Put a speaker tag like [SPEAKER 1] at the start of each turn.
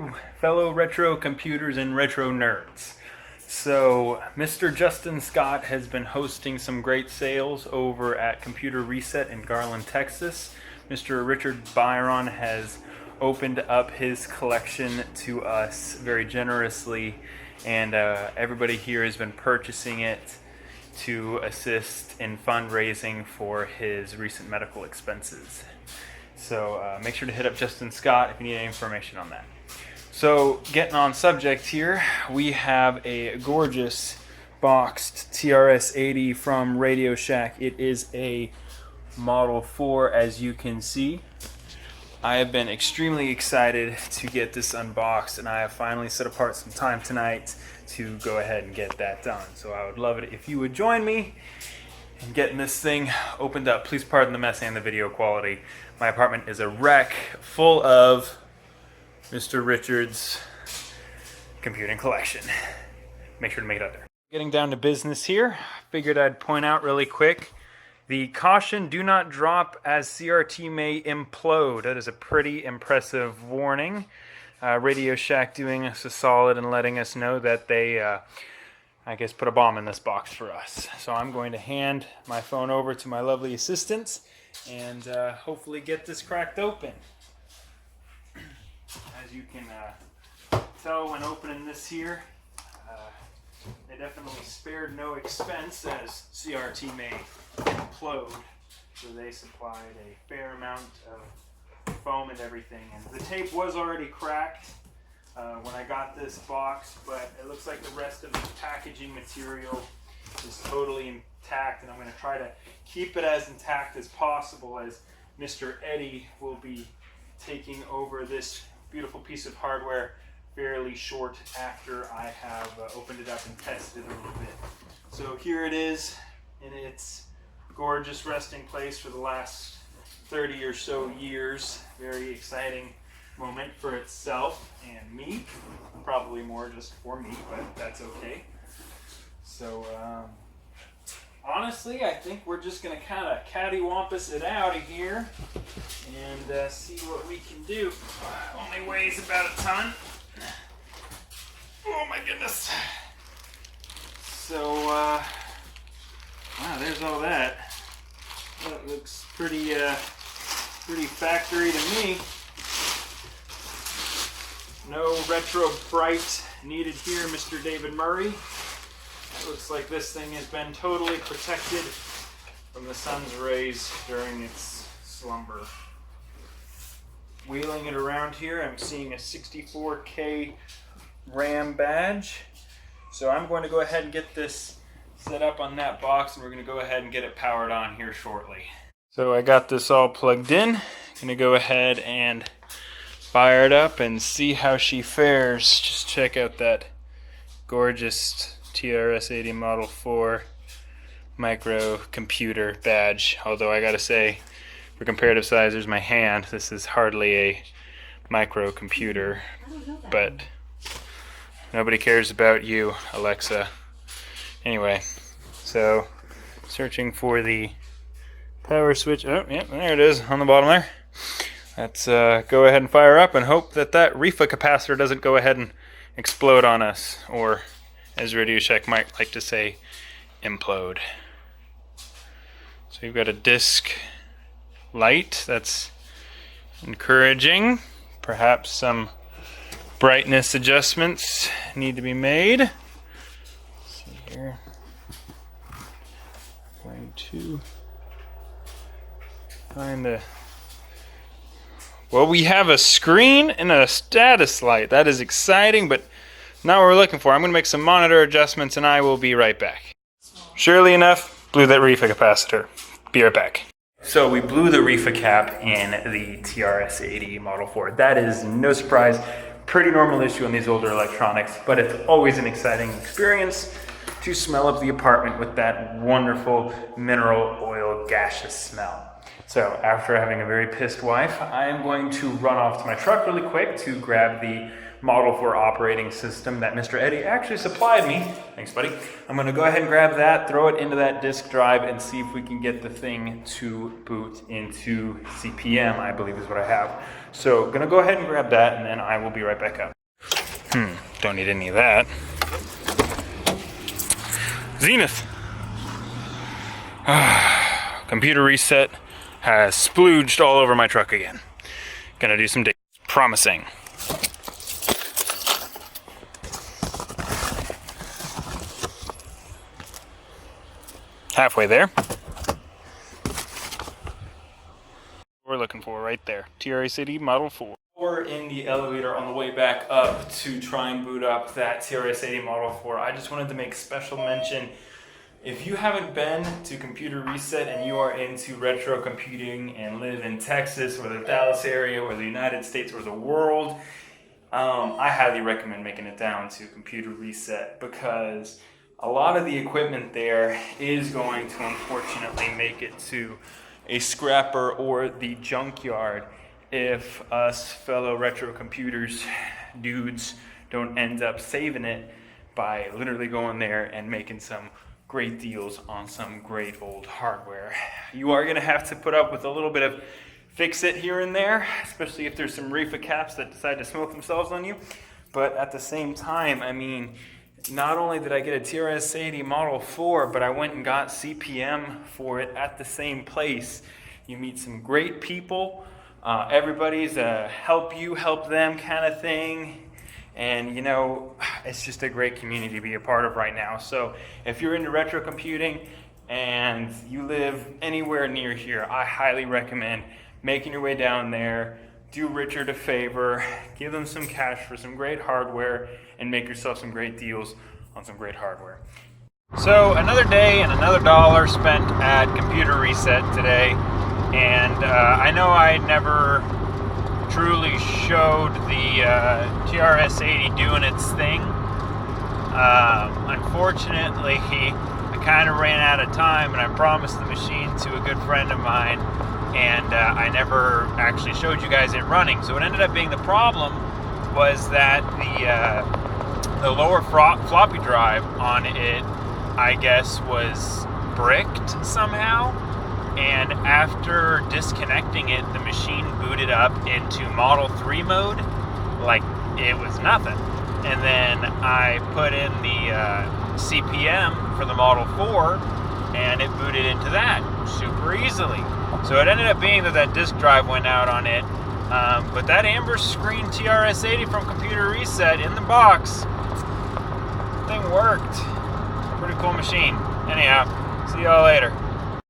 [SPEAKER 1] Hello, fellow retro computers and retro nerds. So, Mr. Justin Scott has been hosting some great sales over at Computer Reset in Garland, Texas. Mr. Richard Byron has opened up his collection to us very generously, and everybody here has been purchasing it to assist in fundraising for his recent medical expenses. So make sure to hit up Justin Scott if you need any information on that. So getting on subject here, we have a gorgeous boxed TRS 80 from Radio Shack. It is a Model 4, as you can see. I have been extremely excited to get this unboxed, and I have finally set apart some time tonight to go ahead and get that done. So I would love it if you would join me in getting this thing opened up. Please pardon the mess and the video quality. My apartment is a wreck full of Mr. Richard's computing collection. Make sure to make it out there. Getting down to business here, figured I'd point out really quick the caution, do not drop as CRT may implode. That is a pretty impressive warning. Radio Shack doing us a solid and letting us know that they, I guess, put a bomb in this box for us. So I'm going to hand my phone over to my lovely assistant and hopefully get this cracked open. As you can tell when opening this here, they definitely spared no expense as CRT may implode. So they supplied a fair amount of foam and everything. And the tape was already cracked when I got this box, but it looks like the rest of the packaging material is totally intact, and I'm going to try to keep it as intact as possible, as Mr. Eddie will be taking over this beautiful piece of hardware fairly short after I have opened it up and tested it a little bit. So here it is in its gorgeous resting place for the last 30 or so years. Very exciting moment for itself and me. Probably more just for me, but that's okay. So honestly, I think we're just going to kind of cattywampus it out of here and see what we can do. Only weighs about a ton. Oh my goodness. So, wow, there's all that. That looks pretty factory to me. No retro bright needed here, Mr. David Murray. It looks like this thing has been totally protected from the sun's rays during its slumber. Wheeling it around here, I'm seeing a 64K RAM badge. So I'm going to go ahead and get this set up on that box, and we're going to go ahead and get it powered on here shortly. So I got this all plugged in. I'm going to go ahead and fire it up and see how she fares. Just check out that gorgeous TRS 80 Model 4 microcomputer badge. Although I gotta say, for comparative size, there's my hand. This is hardly a microcomputer, but nobody cares about you, Alexa. Anyway, so searching for the power switch. Oh, yeah, there it is on the bottom there. Let's go ahead and fire up and hope that that reefa capacitor doesn't go ahead and explode on us, or as Radio Shack might like to say, implode. So you've got a disc light. That's encouraging. Perhaps some brightness adjustments need to be made. Let's see here. I'm going to find the... Well, we have a screen and a status light. That is exciting, but not what we're looking for. I'm going to make some monitor adjustments, and I will be right back. Surely enough, blew that reefa capacitor. Be right back. So we blew the reefa cap in the TRS 80 Model 4. That is no surprise. Pretty normal issue on these older electronics, but it's always an exciting experience to smell up the apartment with that wonderful mineral oil gaseous smell. So after having a very pissed wife, I am going to run off to my truck really quick to grab the Model 4 operating system that Mr. Eddie actually supplied me. Thanks, buddy. I'm going to go ahead and grab that, throw it into that disk drive, and see if we can get the thing to boot into CPM, I believe is what I have. So going to go ahead and grab that, and then I will be right back up. Don't need any of that. Zenith. Computer reset has splooged all over my truck again. Gonna do some digging. Promising. Halfway there. We're looking for right there. TRS Model 4. We're in the elevator on the way back up to try and boot up that TRS Model 4. I just wanted to make special mention. If you haven't been to Computer Reset and you are into retro computing and live in Texas or the Dallas area or the United States or the world, I highly recommend making it down to Computer Reset, because a lot of the equipment there is going to unfortunately make it to a scrapper or the junkyard if us fellow retro computers dudes don't end up saving it by literally going there and making some great deals on some great old hardware. You are going to have to put up with a little bit of fix-it here and there, especially if there's some reefer caps that decide to smoke themselves on you. But at the same time, I mean, not only did I get a TRS-80 Model 4, but I went and got CPM for it at the same place. You meet some great people. Everybody's a help you, help them kind of thing. And you know, it's just a great community to be a part of right now. So if you're into retro computing and you live anywhere near here, I highly recommend making your way down there. Do Richard a favor, give them some cash for some great hardware, and make yourself some great deals on some great hardware. So another day and another dollar spent at Computer Reset today. And I know I never truly showed the TRS-80 doing its thing. Unfortunately, I kind of ran out of time, and I promised the machine to a good friend of mine, and I never actually showed you guys it running. So what ended up being the problem was that the lower floppy drive on it, I guess, was bricked somehow. And after disconnecting it, the machine booted up into Model 3 mode like it was nothing. And then I put in the CPM for the Model 4, and it booted into that super easily. So it ended up being that disk drive went out on it. But that amber screen TRS-80 from Computer Reset in the box, thing worked. Pretty cool machine. Anyhow, see y'all later.